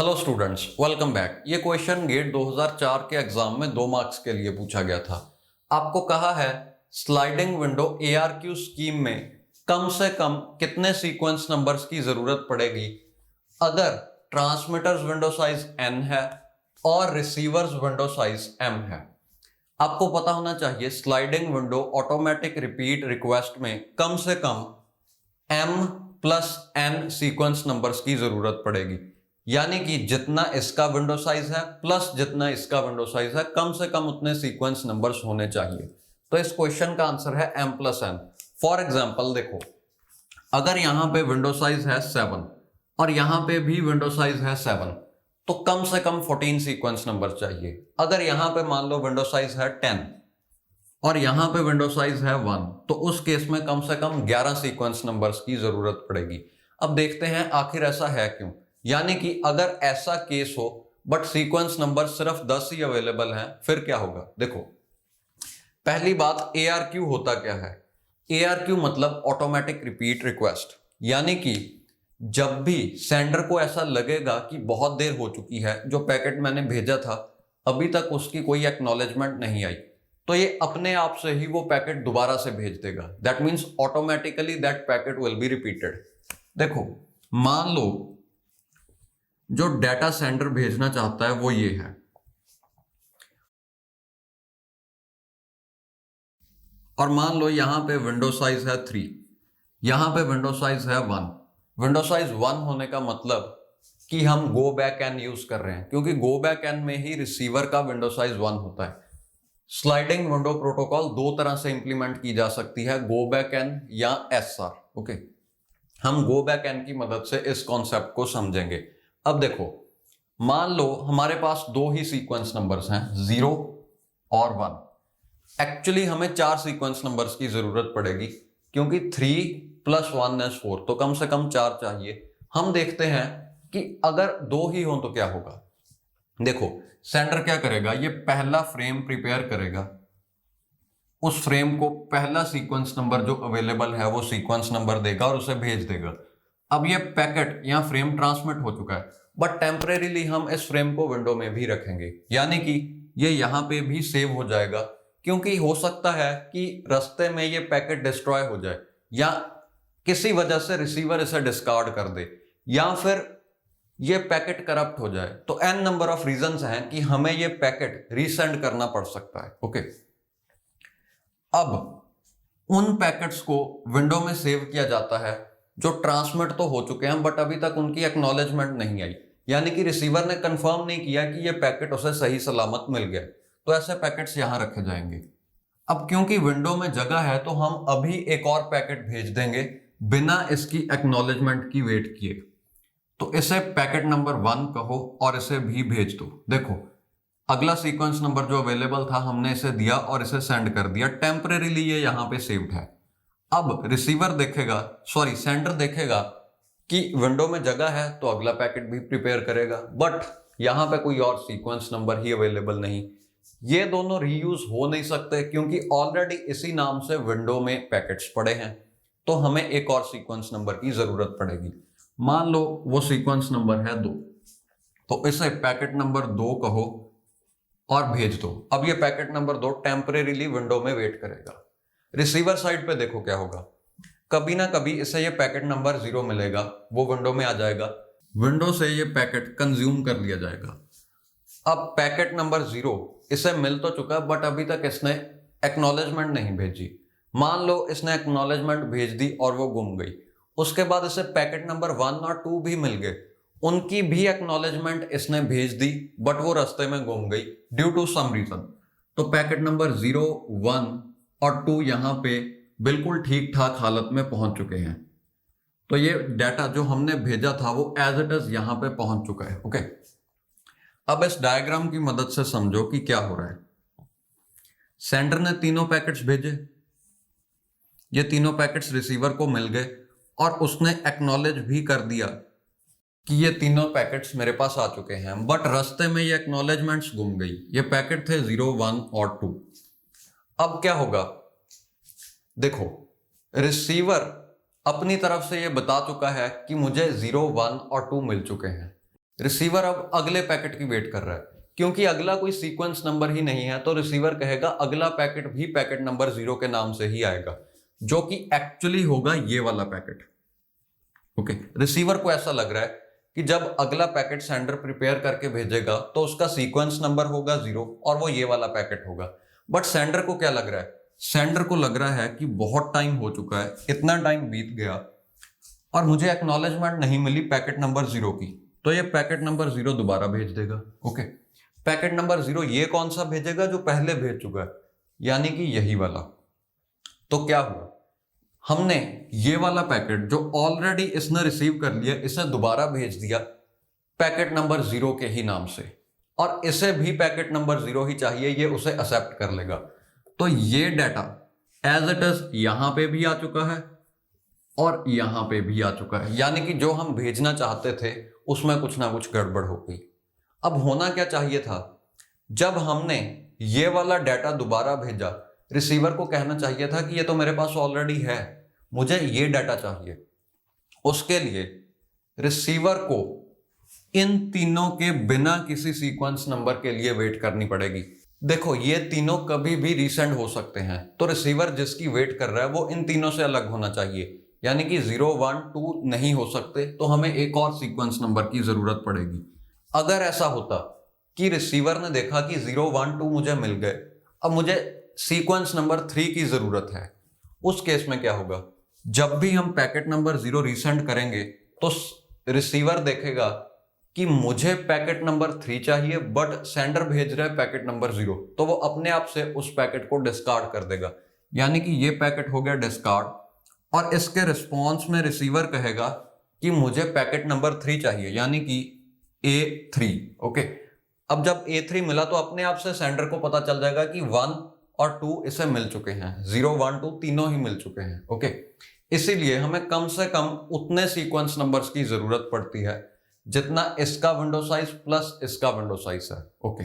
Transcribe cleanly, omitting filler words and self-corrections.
Hello students, welcome back. ये question gate 2004 के exam में 2 मार्क्स के लिए पूछा गया था। आपको कहा है स्लाइडिंग विंडो ARQ स्कीम में कम से कम कितने सीक्वेंस नंबर्स की जरूरत पड़ेगी अगर ट्रांसमीटर्स विंडो साइज n है और रिसीवर्स विंडो साइज m है। आपको पता होना चाहिए sliding window automatic repeat request में कम से कम m plus n sequence numbers की जरूरत पड़ेगी, यानी कि जितना इसका विंडो साइज है प्लस जितना इसका विंडो साइज है, कम से कम उतने सीक्वेंस नंबर्स होने चाहिए। तो इस क्वेश्चन का आंसर है m plus n। For example देखो, अगर यहां पे विंडो साइज है 7 और यहां पे भी विंडो साइज है 7, तो कम से कम 14 सीक्वेंस नंबर चाहिए। अगर यहां पे मान लो विंडो साइज है 10 और यहां पे विंडो साइज है 1, तो उस केस में कम से कम 11 सीक्वेंस नंबर्स की जरूरत पड़ेगी। अब देखते हैं आखिर ऐसा है क्यों। यानी कि अगर ऐसा केस हो बट सीक्वेंस नंबर सिर्फ 10 ही अवेलेबल हैं, फिर क्या होगा। देखो, पहली बात, ARQ होता क्या है। ARQ मतलब ऑटोमेटिक रिपीट रिक्वेस्ट, यानी कि जब भी सेंडर को ऐसा लगेगा कि बहुत देर हो चुकी है, जो पैकेट मैंने भेजा था अभी तक उसकी कोई एक्नॉलेजमेंट नहीं आई, तो ये अपने आप से ही वो पैकेट दोबारा से भेज देगा। That means automatically that packet will be repeated. देखो, मान लो जो डाटा सेंडर भेजना चाहता है वो ये है, और मान लो यहां पे विंडो साइज है 3, यहां पे विंडो साइज है 1। विंडो साइज 1 होने का मतलब कि हम गो बैक एन यूज कर रहे हैं, क्योंकि गो बैक एन में ही रिसीवर का विंडो साइज 1 होता है। स्लाइडिंग विंडो प्रोटोकॉल दो तरह से इंप्लीमेंट की जा सकती है, गो बैक एन या SR। ओके, हम गो बैक एन की मदद से इस कॉन्सेप्ट को समझेंगे। अब देखो, मान लो हमारे पास दो ही सीक्वेंस नंबर्स हैं, 0 और 1। एक्चुअली हमें 4 सीक्वेंस नंबर्स की जरूरत पड़ेगी, क्योंकि 3 + 1 = 4, तो कम से कम 4 चाहिए। हम देखते हैं कि अगर दो ही हो तो क्या होगा। देखो, सेंडर क्या करेगा, ये पहला फ्रेम प्रिपेयर करेगा, उस फ्रेम को पहला सीक्वेंस नंबर जो अवेलेबल है वो सीक्वेंस नंबर देगा और उसे भेज देगा। अब ये पैकेट या फ्रेम ट्रांसमिट हो चुका है, बट टेम्परेरीली हम इस फ्रेम को विंडो में भी रखेंगे, यानी कि ये यहां पे भी सेव हो जाएगा। क्योंकि हो सकता है कि रास्ते में ये पैकेट डिस्ट्रॉय हो जाए, या किसी वजह से रिसीवर इसे डिस्कार्ड कर दे, या फिर ये पैकेट करप्ट हो जाए। तो n नंबर ऑफ रीजंस हैं कि हमें ये पैकेट रीसेंड करना पड़ सकता है। ओके, अब उन पैकेट्स को विंडो में सेव किया जाता है जो ट्रांसमिट तो हो चुके हैं बट अभी तक उनकी एक्नॉलेजमेंट नहीं आई, यानी कि रिसीवर ने कंफर्म नहीं किया कि ये पैकेट उसे सही सलामत मिल गया। तो ऐसे पैकेट्स यहां रखे जाएंगे। अब क्योंकि विंडो में जगह है तो हम अभी एक और पैकेट भेज देंगे बिना इसकी एक्नॉलेजमेंट की वेट किए। तो इसे पैकेट नंबर 1 कहो और इसे भी भेज दो। देखो, अगला सीक्वेंस नंबर जो अवेलेबल था हमने इसे दिया और इसे सेंड कर दिया। टेम्परेरीली ये यहां पे सेव्ड है। अब रिसीवर देखेगा, सॉरी सेंडर देखेगा कि विंडो में जगह है तो अगला पैकेट भी प्रिपेयर करेगा, बट यहां पे कोई और सीक्वेंस नंबर ही अवेलेबल नहीं। ये दोनों रीयूज हो नहीं सकते, क्योंकि ऑलरेडी इसी नाम से विंडो में पैकेट्स पड़े हैं, तो हमें एक और सीक्वेंस नंबर की जरूरत पड़ेगी। मान लो वो सीक्वेंस नंबर है 2, तो इसे पैकेट नंबर 2 कहो और भेज दो। अब ये पैकेट नंबर 2 टेम्परेरीली विंडो में वेट करेगा। रिसीवर साइड पे देखो क्या होगा, कभी ना कभी इसे ये पैकेट नंबर 0 मिलेगा, वो विंडो में आ जाएगा, विंडो से ये पैकेट कंज्यूम कर लिया जाएगा। अब पैकेट नंबर 0 इसे मिल तो चुका, बट अभी तक इसने एक्नॉलेजमेंट नहीं भेजी। मान लो इसने एक्नॉलेजमेंट भेज दी और वो गुम गई। उसके बाद इसे पैकेट नंबर 1 और 2 भी मिल गए, उनकी भी एक्नॉलेजमेंट इसने भेज दी, बट वो रास्ते में गुम गई ड्यू टू सम रीजन। तो पैकेट नंबर 0, 1 और 2 यहां पे बिल्कुल ठीक ठाक हालत में पहुंच चुके हैं। तो ये डाटा जो हमने भेजा था वो एज इट इज यहां पे पहुंच चुका है। ओके, अब इस डायग्राम की मदद से समझो कि क्या हो रहा है। सेंडर ने तीनों पैकेट्स भेजे, ये तीनों पैकेट्स रिसीवर को मिल गए और उसने एक्नॉलेज भी कर दिया कि ये तीनों पैकेट्स मेरे पास आ चुके हैं, बट रास्ते में ये एक्नॉलेजमेंट्स गुम गई। ये पैकेट थे 0, 1 और 2। अब क्या होगा, देखो, रिसीवर अपनी तरफ से ये बता चुका है कि मुझे 0, 1 और 2 मिल चुके हैं, रिसीवर अब अगले पैकेट की वेट कर रहा है, क्योंकि अगला कोई सीक्वेंस नंबर ही नहीं है, तो रिसीवर कहेगा अगला पैकेट भी पैकेट नंबर 0 के नाम से ही आएगा, जो कि एक्चुअली होगा ये वाला पैकेट। ओके, रिसीवर को ऐसा लग रहा है कि जब अगला पैकेट सेंडर प्रिपेयर करके भेजेगा तो उसका सीक्वेंस नंबर होगा 0 और वो ये वाला पैकेट होगा। बट सेंडर को क्या लग रहा है? सेंडर को लग रहा है कि बहुत टाइम हो चुका है, इतना टाइम बीत गया और मुझे एक्नॉलेजमेंट नहीं मिली पैकेट नंबर 0 की, तो ये पैकेट नंबर 0 दोबारा भेज देगा। ओके, पैकेट नंबर 0 ये कौन सा भेजेगा? जो पहले भेज चुका है, यानी कि यही वाला। तो क्या हुआ, हमने ये वाला पैकेट जो ऑलरेडी इसने रिसीव कर लिया, इसे दोबारा भेज दिया पैकेट नंबर 0 के ही नाम से, और इसे भी पैकेट नंबर 0 ही चाहिए, ये उसे एक्सेप्ट कर लेगा। तो ये डाटा एज इट इज यहां पे भी आ चुका है और यहां पे भी आ चुका है, यानी कि जो हम भेजना चाहते थे उसमें कुछ ना कुछ गड़बड़ हो गई। अब होना क्या चाहिए था? जब हमने ये वाला डाटा दोबारा भेजा, रिसीवर को कहना चाहिए था कि ये तो मेरे पास ऑलरेडी है, मुझे ये डाटा चाहिए। उसके लिए रिसीवर को इन तीनों के बिना किसी सीक्वेंस नंबर के लिए वेट करनी पड़ेगी। देखो, ये तीनों कभी भी रीसेंड हो सकते हैं, तो रिसीवर जिसकी वेट कर रहा है वो इन तीनों से अलग होना चाहिए, यानी कि 0, 1, 2 नहीं हो सकते, तो हमें एक और सीक्वेंस नंबर की जरूरत पड़ेगी। अगर ऐसा होता कि रिसीवर ने देखा कि 0, 1, 2 मुझे मिल गए, अब मुझे सीक्वेंस नंबर 3 की जरूरत है, उस केस में क्या होगा? जब भी हम पैकेट नंबर 0 रीसेंड करेंगे तो रिसीवर देखेगा कि मुझे पैकेट नंबर 3 चाहिए बट सेंडर भेज रहा है पैकेट नंबर 0, तो वो अपने आप से उस पैकेट को डिस्कार्ड कर देगा, यानी कि ये पैकेट हो गया डिस्कार्ड। और इसके रिस्पॉन्स में रिसीवर कहेगा कि मुझे पैकेट नंबर 3 चाहिए, यानी कि A3। ओके, अब जब A3 मिला तो अपने आप से सेंडर को पता चल जाएगा कि 1 और 2 इसे मिल चुके हैं, 0, 1, 2 तीनों ही मिल चुके हैं। ओके, इसीलिए हमें कम से कम उतने सीक्वेंस नंबर्स की जरूरत पड़ती है जितना इसका विंडो साइज प्लस इसका विंडो साइज है। ओके,